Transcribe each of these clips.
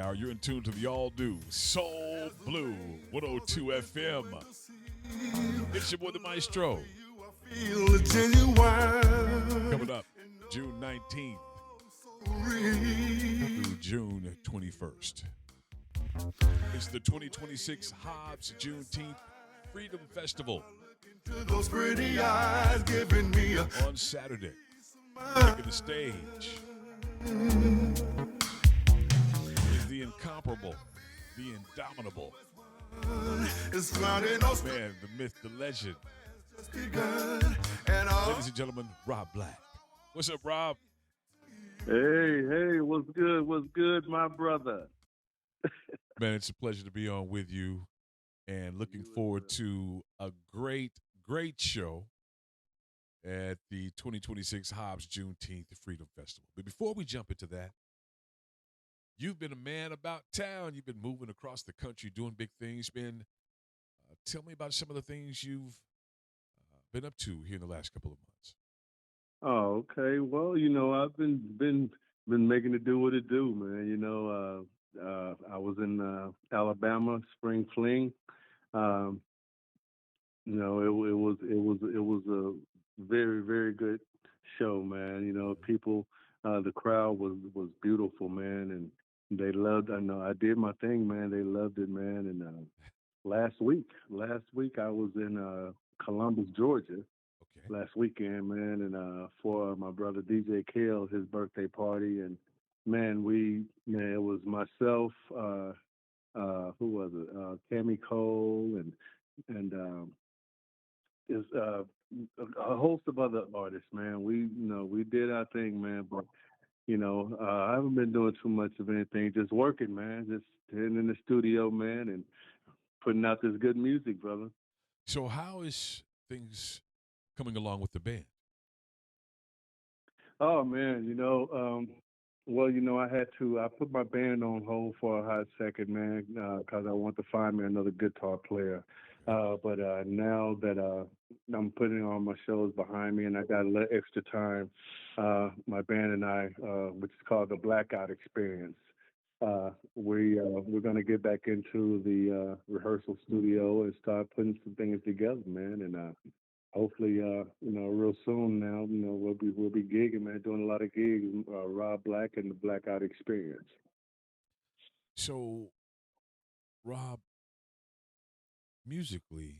hour. You're in tune to the all new Soul Blue 102 FM. It's your boy, the Maestro. Coming up June 19th through June 21st. It's the 2026 Hobbs Juneteenth Freedom Festival. On Saturday, taking the stage is the incomparable, the indomitable, man, the myth, the legend. Ladies and gentlemen, Robblacc. What's up, Rob? Hey, what's good, my brother? Man, it's a pleasure to be on with you and looking forward to a great show at the 2026 Hobbs Juneteenth Freedom Festival. But before we jump into that, you've been a man about town. You've been moving across the country, doing big things. Tell me about some of the things you've been up to here in the last couple of months. Oh, okay. Well, I've been making it do what it do, man. I was in Alabama Spring Fling. Um, it was a very, very good show, man. People, the crowd was beautiful, man, and they loved. I know I did my thing, man. They loved it, man. And last week I was in Columbus, Georgia. Okay. Last weekend, man, and for my brother DJ Kale, his birthday party, and man, it was myself, who was it? Cammy Cole, and is a host of other artists, man. We did our thing, man, but I haven't been doing too much of anything, just working, man, just sitting in the studio, man, and putting out this good music, brother. So how is things coming along with the band? Oh man, well, I put my band on hold for a hot second, man, because I want to find me another guitar player. But now that I'm putting all my shows behind me and I got a little extra time, my band and I, which is called the Blackout Experience, we're gonna get back into the rehearsal studio and start putting some things together, man, and hopefully, real soon now, we'll be gigging, man, doing a lot of gigs. Robblacc and the Blackout Experience. So, Rob, musically,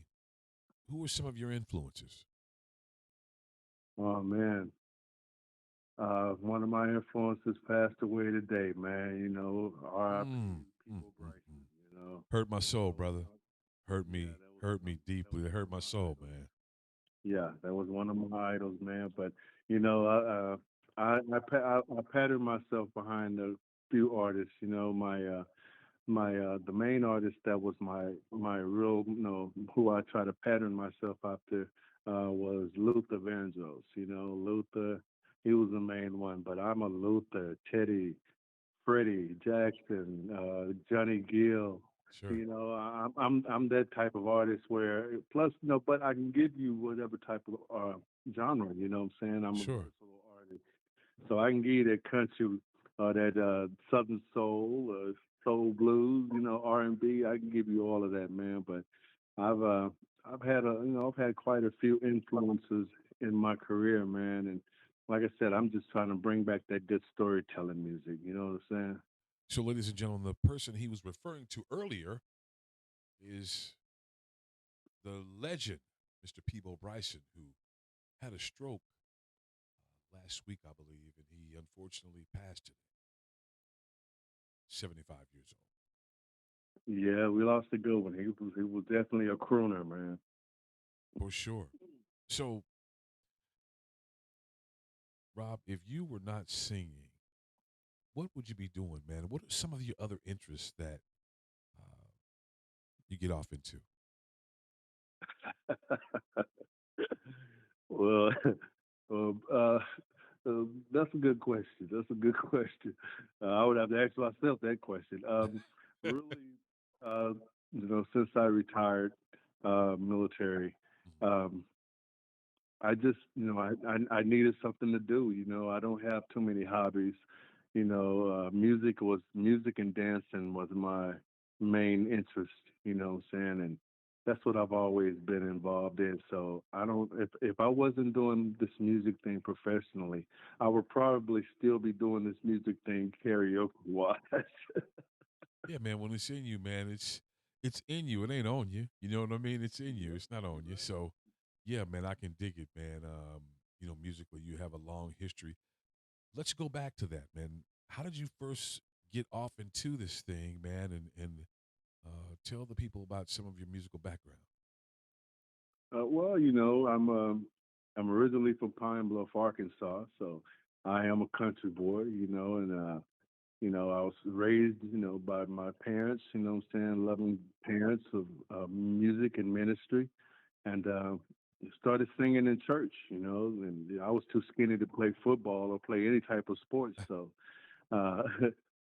who are some of your influences? Oh man, one of my influences passed away today, man. R.I.P. Mm, mm, People mm, Bryson. mm. Hurt my soul, brother. Yeah, Hurt me deeply. That hurt my soul, man. yeah, that was one of my idols, man. But you know, I patterned myself behind a few artists. The main artist that was my real, who I try to pattern myself after, was Luther Vandross. Luther, he was the main one, but I'm a Luther, Teddy, Freddie Jackson, Johnny Gill. Sure, I'm that type of artist where plus but I can give you whatever type of genre. You know what I'm saying? I'm a sure. versatile artist, so I can give you that country, that southern soul, soul blues, R&B. I can give you all of that, man. But I've uh, I've had quite a few influences in my career, man, and like I said, I'm just trying to bring back that good storytelling music. You know what I'm saying? So, ladies and gentlemen, the person he was referring to earlier is the legend, Mr. Peebo Bryson, who had a stroke last week, I believe, and he unfortunately passed at 75 years old. Yeah, we lost a good one. He was definitely a crooner, man. For sure. So, Rob, if you were not singing, what would you be doing, man? What are some of your other interests that uh, you get off into? Well, um, uh, that's a good question. That's a good question. I would have to ask myself that question. Really, uh, since I retired military, um, I just, I needed something to do. I don't have too many hobbies. music and dancing was my main interest. You know what I'm saying? And that's what I've always been involved in. So I don't if I wasn't doing this music thing professionally, I would probably still be doing this music thing karaoke wise. Yeah, man. When it's in you, man, it's in you. It ain't on you. You know what I mean? It's in you. Yeah, It's not on you. right. So, yeah, man, I can dig it, man. Musically, you have a long history. Let's go back to that, man. How did you first get off into this thing, man? And tell the people about some of your musical background. Well, I'm originally from Pine Bluff, Arkansas, so I am a country boy, I was raised, by my parents, what I'm saying, loving parents of music and ministry, and started singing in church, and I was too skinny to play football or play any type of sports, so uh,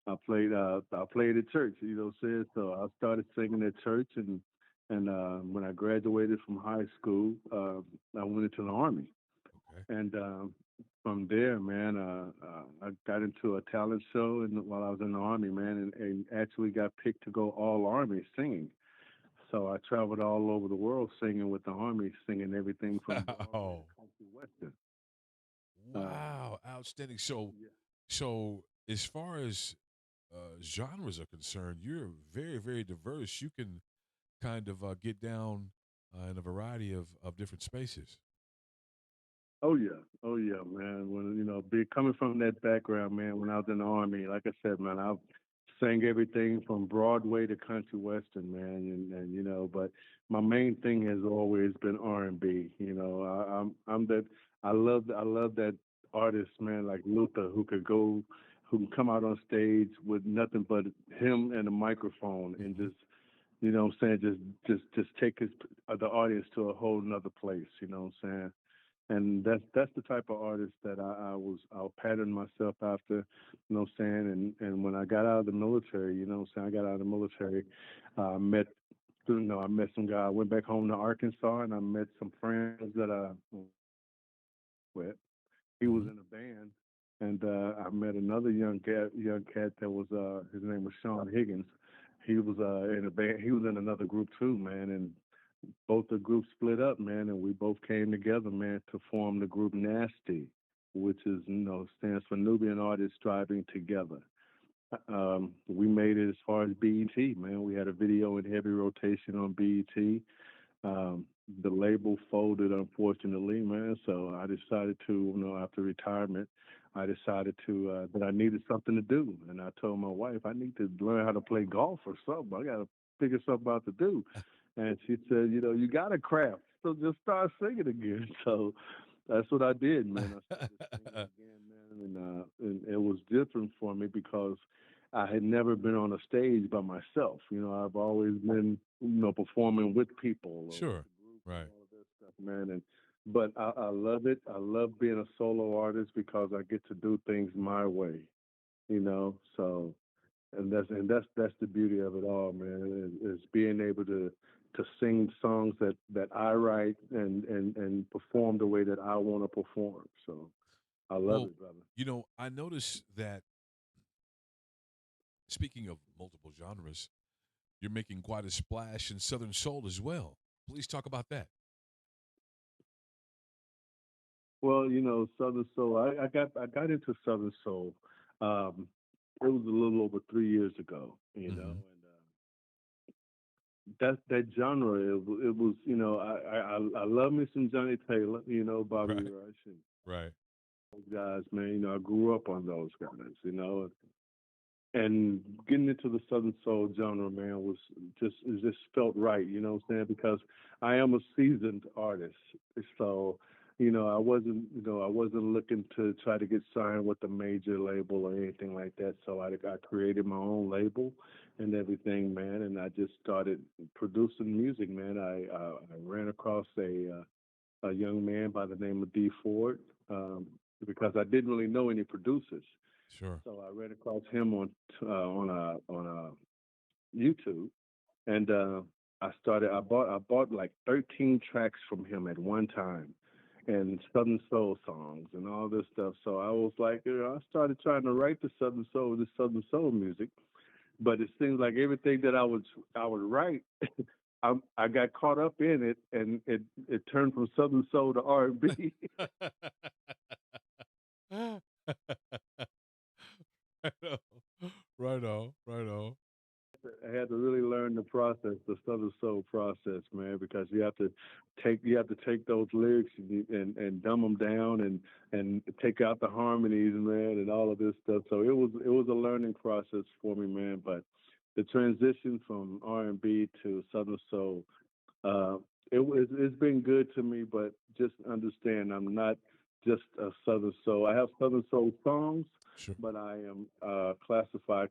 I played at church, what I'm saying. So I started singing at church, and when I graduated from high school, I went into the army, Okay. and from there, man, I got into a talent show, and while I was in the army, man, and actually got picked to go all army singing. So I traveled all over the world singing with the army, singing everything from Broadway Wow. to country western. Uh, Wow. Outstanding. So, yeah. so as far as genres are concerned, you're very, very diverse. You can kind of get down in a variety of different spaces. Oh yeah, man. When be coming from that background, man. When I was in the army, like I said, man, I sang everything from Broadway to country western, man, and but my main thing has always been R&B. I'm that I love that artist, man, like Luther, who can come out on stage with nothing but him and a microphone and Hmm. just what I'm saying, just take the audience to a whole nother place. You know what I'm saying? And that's the type of artist that I'll pattern myself after, what I'm saying. And when I got out of the military, what I'm saying, I got out of the military, met I met some guy. I went back home to Arkansas, and I met some friends that I with. He was Hmm. in a band, and I met another young cat that was his name was Sean Higgins. He was in a band. He was in another group too, man. And both the groups split up, man, and we both came together, man, to form the group Nasty, which is, stands for Nubian Artists Striving Together. We made it as far as BET, man. We had a video in heavy rotation on BET. Um, the label folded, unfortunately, man. So I decided to, after retirement, I decided that I needed something to do, and I told my wife I need to learn how to play golf or something. I got to figure something out to do, and she said, you got a craft, so just start singing again. So that's what I did, man. I started singing again, man, and it was different for me because I had never been on a stage by myself. I've always been, performing with people or with Sure. the group and Right. all of that stuff, man. But I love it. I love being a solo artist because I get to do things my way, So and that's the beauty of it all, man. Is being able to sing songs that I write and perform the way that I want to perform. So I love Well, it, brother. I noticed that speaking of multiple genres, you're making quite a splash in Southern Soul as well. Please talk about that. Well, Southern Soul. I got into Southern Soul. Um, it was a little over 3 years ago, Hmm. and that genre. It was, I love me some Johnny Taylor, Bobby Right. Rush and Right. those guys, man. I grew up on those guys, and getting into the Southern Soul genre, man, it just felt right, what I'm saying? Because I am a seasoned artist, so I wasn't looking to try to get signed with a major label or anything like that. So I created my own label and everything, man, and I just started producing music, man. I ran across a young man by the name of D Ford, because I didn't really know any producers. Sure. So I ran across him on YouTube, and I bought like 13 tracks from him at one time, and Southern Soul songs and all this stuff. So I was like, I started trying to write the Southern Soul music. But it seems like everything that I would write, I got caught up in it, and it turned from Southern Soul to R&B. Right on. Right on. Right on. I had to really learn the Southern Soul process, man, because you have to take those lyrics and dumb them down and take out the harmonies, man, and all of this stuff. So it was a learning process for me, man. But the transition from R&B to Southern Soul, uh, it's been good to me. But just understand, I'm not just a Southern Soul. I have Southern Soul songs, Sure. but I am classify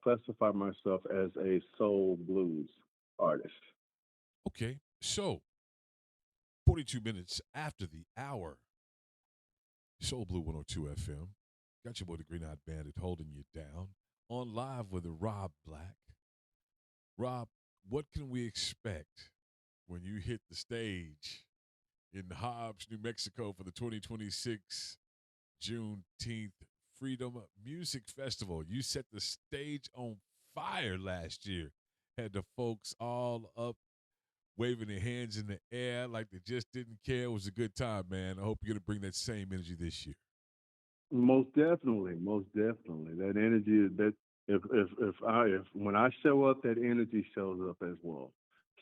myself as a soul blues artist. Okay. So, 42 minutes after the hour, Soul Blue 102 FM. Got your boy, the Green Eyed Bandit, holding you down. On live with Rob Black. Rob, what can we expect when you hit the stage in Hobbs, New Mexico for the 2026 Juneteenth Freedom Music Festival? You set the stage on fire last year. Had the folks all up waving their hands in the air like they just didn't care. It was a good time, man. I hope you're going to bring that same energy this year. Most definitely. That energy is that if when I show up, that energy shows up as well.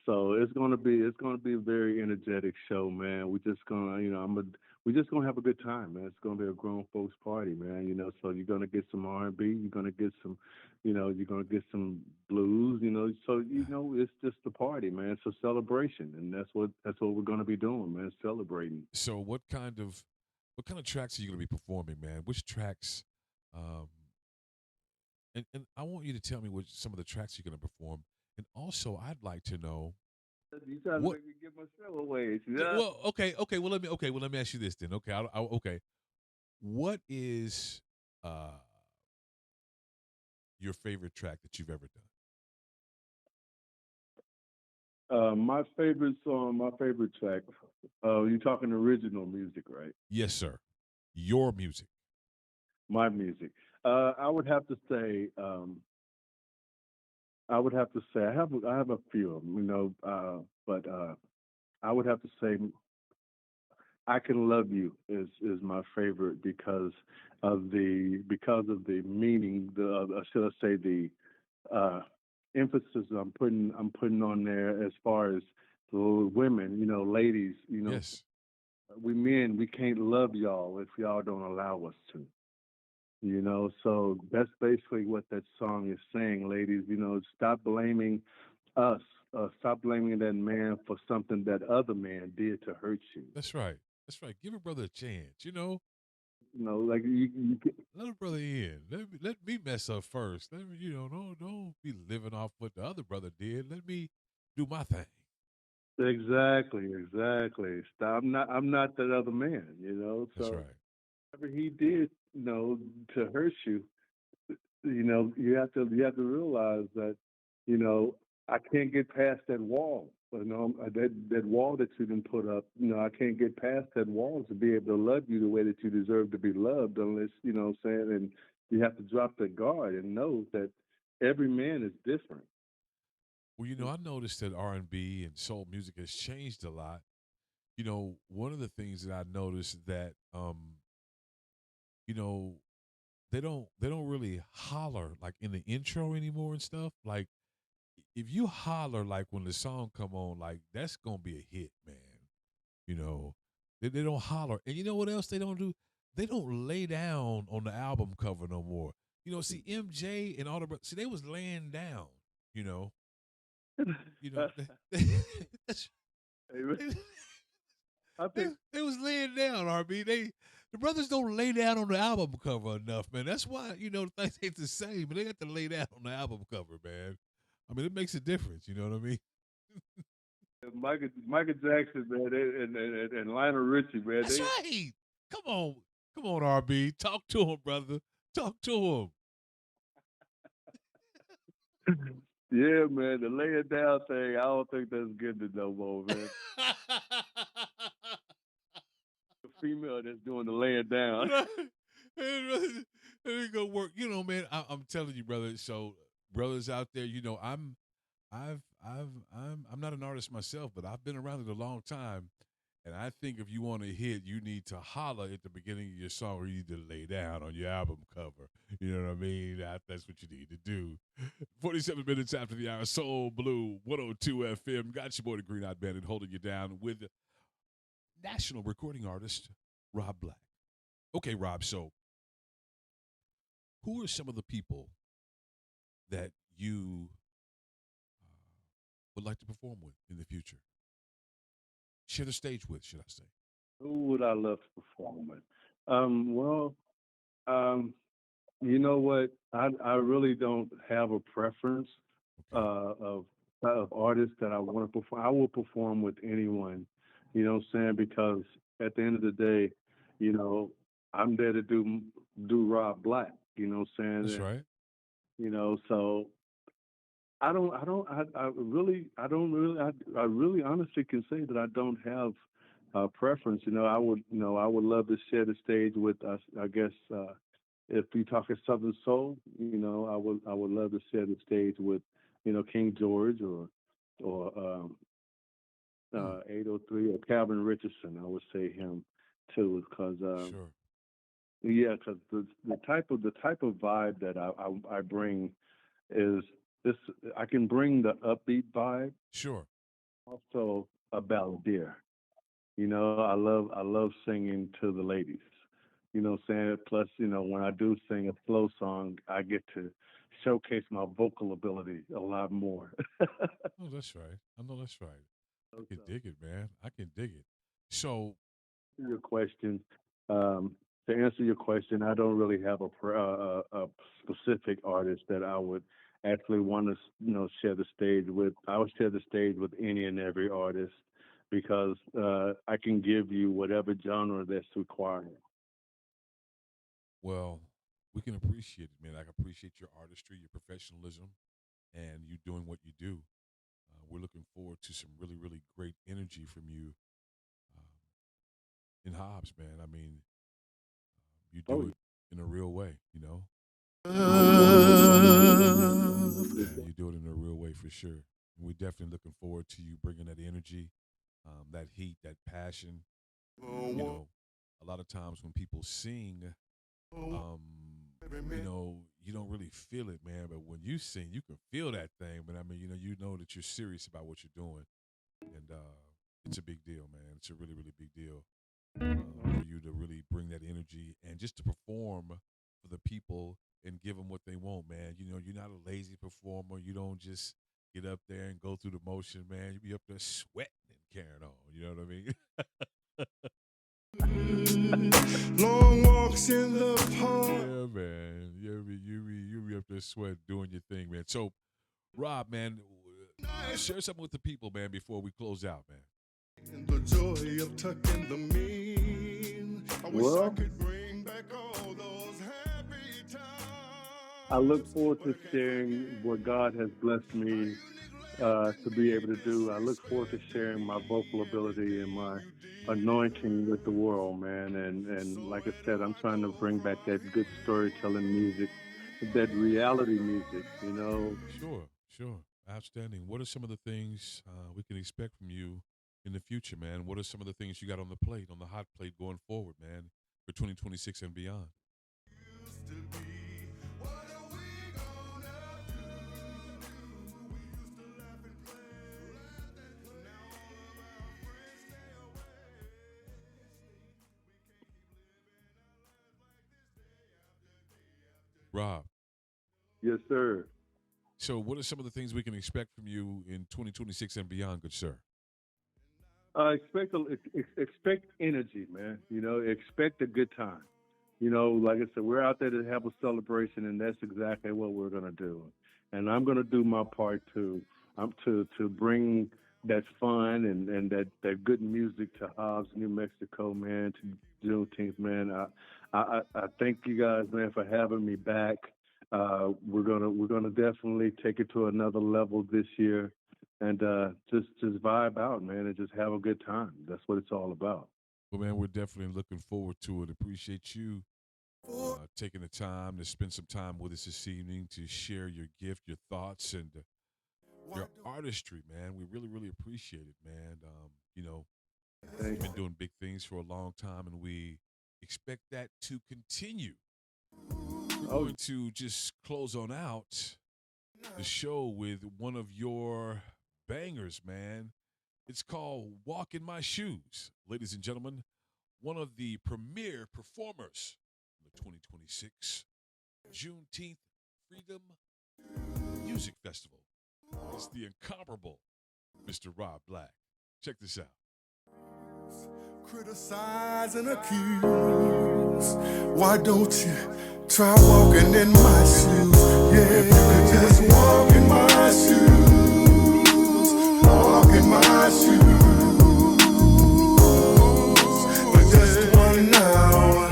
So it's gonna be a very energetic show, man. We just gonna we just gonna have a good time, man. It's gonna be a grown folks party, man. So you're gonna get some R&B, you're gonna get some, you're gonna get some blues, So it's just a party, man. It's a celebration, and that's what we're gonna be doing, man. Celebrating. So what kind of tracks are you going to be performing, man? Which tracks um and I want you to tell me what some of the tracks you're going to perform. And also I'd like to know You trying to what make me give my show away? yeah, Yeah. well, okay, well let me ask you this then. Okay, okay. What is uh your favorite track that you've ever done? My favorite song, my favorite track. You talking original music, right? Yes, sir. Your music. My music. I would have to say. I have a few of them, but I would have to say "I Can Love You" is my favorite because of the meaning. Should I say the uh, emphasis I'm putting on there as far as the women, ladies, Yes. we men we can't love y'all if y'all don't allow us to. So that's basically what that song is saying, ladies. Stop blaming us. Stop blaming that man for something that other man did to hurt you. That's right. That's right. Give a brother a chance. Like Let a brother in. Let me mess up first. Let me, don't be living off what the other brother did. Let me do my thing. exactly. Stop. I'm not that other man. That's So right. whatever he did, to hurt you, you have to realize that, you know, I can't get past that wall. That wall that you didn't put up. I can't get past that wall to be able to love you the way that you deserve to be loved, unless what I'm saying. And you have to drop the guard and know that every man is different. Well, I noticed that R&B and soul music has changed a lot. One of the things that I noticed that you know, they don't really holler like in the intro anymore and stuff. Like if you holler like when the song come on, like that's gonna be a hit, man. You know, they don't holler. And you know what else they don't do? They don't lay down on the album cover no more. See MJ and all see they was laying down. You know, you know, that's, they, I they, think they was laying down. RB, the brothers don't lay down on the album cover enough, man. That's why the things ain't the same. But they got to lay down on the album cover, man. I mean, it makes a difference. You know what I mean? Michael Jackson, man, and Lionel Richie, man. That's right. Come on, RB. Talk to him, brother. Talk to Yeah, man, the lay it down thing, I don't think that's good to no more, him. man. female that's doing the laying down. Right? And it go work. You know, man. I'm telling you, brother. So, brothers out there, you know, I'm not an artist myself, but I've been around it a long time. And I think if you want to hit, you need to holler at the beginning of your song, or you need to lay down on your album cover. You know what I mean? That's what you need to do. 47 minutes after the hour, Soul Blue, 102 FM. Got your boy, the Green Eyed Bandit, holding you down with national recording artist Robblacc. Okay, Rob. So, who are some of the people that you would like to perform with in the future? Share the stage with, should I say? Who would I love to perform with? Well, um, you know what? I really don't have a preference Okay. of artists that I want to perform. I will perform with anyone. You know what I'm saying? Because at the end of the day, you know, I'm there to do Rob Black. You know what I'm That's saying? right. So I really honestly can say that I don't have a preference. I would love to share the stage with us. I guess if you talking Southern Soul, I would love to share the stage with, King George or 803 or Calvin Richardson. I would say him too, because Sure. yeah, because the type of vibe that I bring is this. I can bring the upbeat vibe, Sure. also a balladeer. I love singing to the ladies. You know what I'm saying? Plus, when I do sing a slow song, I get to showcase my vocal ability a lot more. Oh, that's right. I know that's right. I So, can dig it, man. I can dig it. So, your question, um, to answer your question, I don't really have a specific artist that I would actually want to, share the stage with. I would share the stage with any and every artist because I can give you whatever genre that's required. well, we can appreciate it, man. I can appreciate your artistry, your professionalism, and you doing what you do. We're looking forward to some really, really great energy from you um, in Hobbs, man. I mean, you Oh, do it in a real way, you know? most definitely, Yeah, you do it in a real way for sure. And we're definitely looking forward to you bringing that energy, that heat, that passion. You know, a lot of times when people sing, um, you don't really feel it, man. But when you sing, you can feel that thing. But I mean, you know that you're serious about what you're doing, and it's a big deal, man. It's a really, really big deal for you to really bring that energy and just to perform for the people and give them what they want, man. You know, you're not a lazy performer. You don't just get up there and go through the motion, man. You be up there sweating and carrying on. You know what I mean? Long walks in the park. Yeah, man. You be up there sweating, doing your thing, man. So, Rob, man, share something with the people, man, before we close out, man. And the joy of tucking the mean. I wish I well, could bring back all those happy I look times. forward But to I can't sharing what forget God has blessed how me you neglected to be able me to do. I look forward to sharing my vocal despairingly. ability and Everything my you anointing with the did. world, man. And So like I where said, do I'm I trying to go bring back from that good storytelling music, that reality music, you know. Sure, sure. Outstanding. What are some of the things we can expect from you in the future, man? What are some of the things you got on the plate, on the hot plate going forward, man, for 2026 and beyond? used to be? What are we gonna do? We used to laugh and play. Now all of our friends stay away. Rob, Yes, sir. so what are some of the things we can expect from you in 2026 and beyond, good sir? Expect energy, man. Expect a good time. Like I said, we're out there to have a celebration, and that's exactly what we're gonna do. And I'm gonna do my part to bring that fun and that good music to Hobbs, New Mexico, man. To Juneteenth, man. I thank you guys, man, for having me back. We're gonna definitely take it to another level this year, and just vibe out, man, and just have a good time. That's what it's all about. Well, man, we're definitely looking forward to it. Appreciate you taking the time to spend some time with us this evening to share your gift, your thoughts, and your artistry, man. We really, really appreciate it, man. You know, you've been doing big things for a long time, and we expect that to continue. We're going to just close on out the show with one of your bangers, man. It's called Walk in My Shoes. Ladies and gentlemen, one of the premier performers in the 2026 Juneteenth Freedom Music Festival. It's the incomparable Mr. Robblacc. Check this out. Criticize and accuse. Why don't you try walking in my shoes? Yeah, you could just walk in my shoes. Walk in my shoes. For just 1 hour.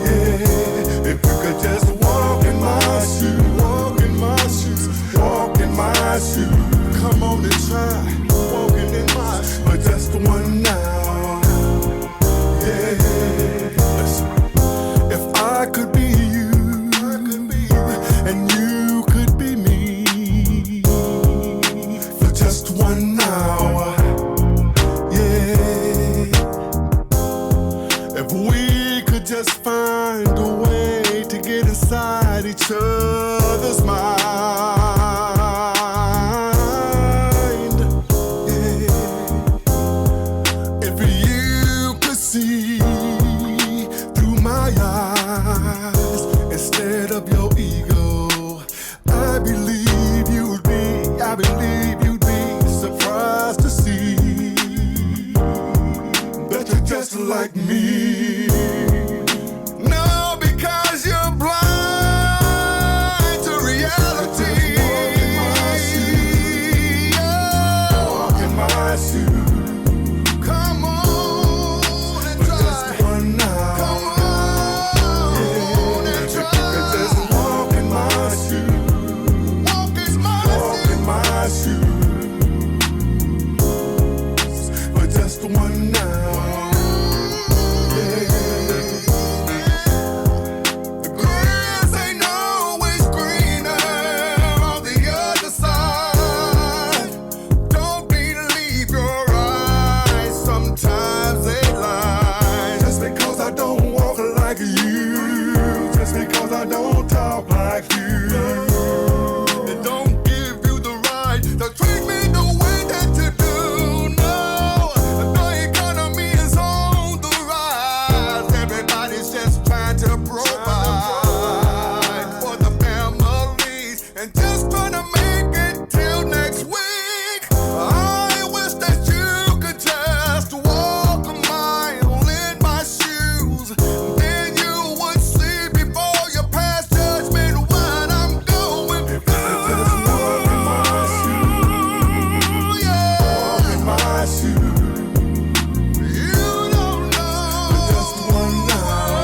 Yeah, if you could just walk in my shoes. Walk in my shoes. Walk in my shoes. Come on and try walking in my shoes. For just 1 hour. If I could be you, and you could be me, for just 1 hour, yeah. If we could just find a way to get inside each other's mind, yeah. If you could see through my eyes instead of your ego, I believe you'd be surprised to see that you're just like me. No, because you're blind to reality. Walk in my shoes. Come on and try. Just 1 hour. Come on and try. Just walk in my shoes. Walk in my shoes. For just 1 hour. The grass ain't always greener on the other side. Don't believe your eyes, sometimes they lie. Just because I don't walk like you, just because I don't talk like you, it don't give you the right to treat me the way that you do. No, the economy is on the rise. Everybody's just trying to provide for the families and just trying to make it till next week. I wish that you could just walk a mile in my shoes. Then you would see before you pass judgment what I'm going through. Just walk in my shoes. Yeah. Walk in my shoes. You don't know just 1 hour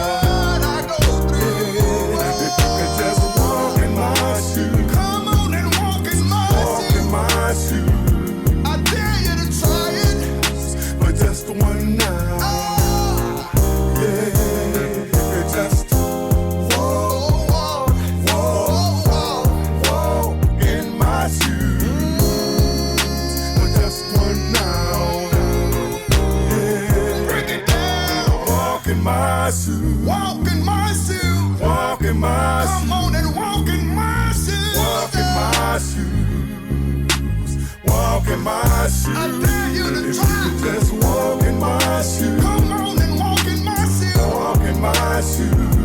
what I go through. If you could just walk in my shoes. Come on and walk in my shoes. Walk in my shoes. I dare you to try it. For just 1 hour. Yeah. If you just walk in my shoes. For just 1 hour. Yeah. Break it down. Walk in my shoes. Walk in my shoes. Walk in my shoes. Come on and walk in my shoes. Walk in my shoes. Walk in my shoes. I dare you to try. Just walk in my shoes. Come on and walk in my shoes. Walk in my shoes.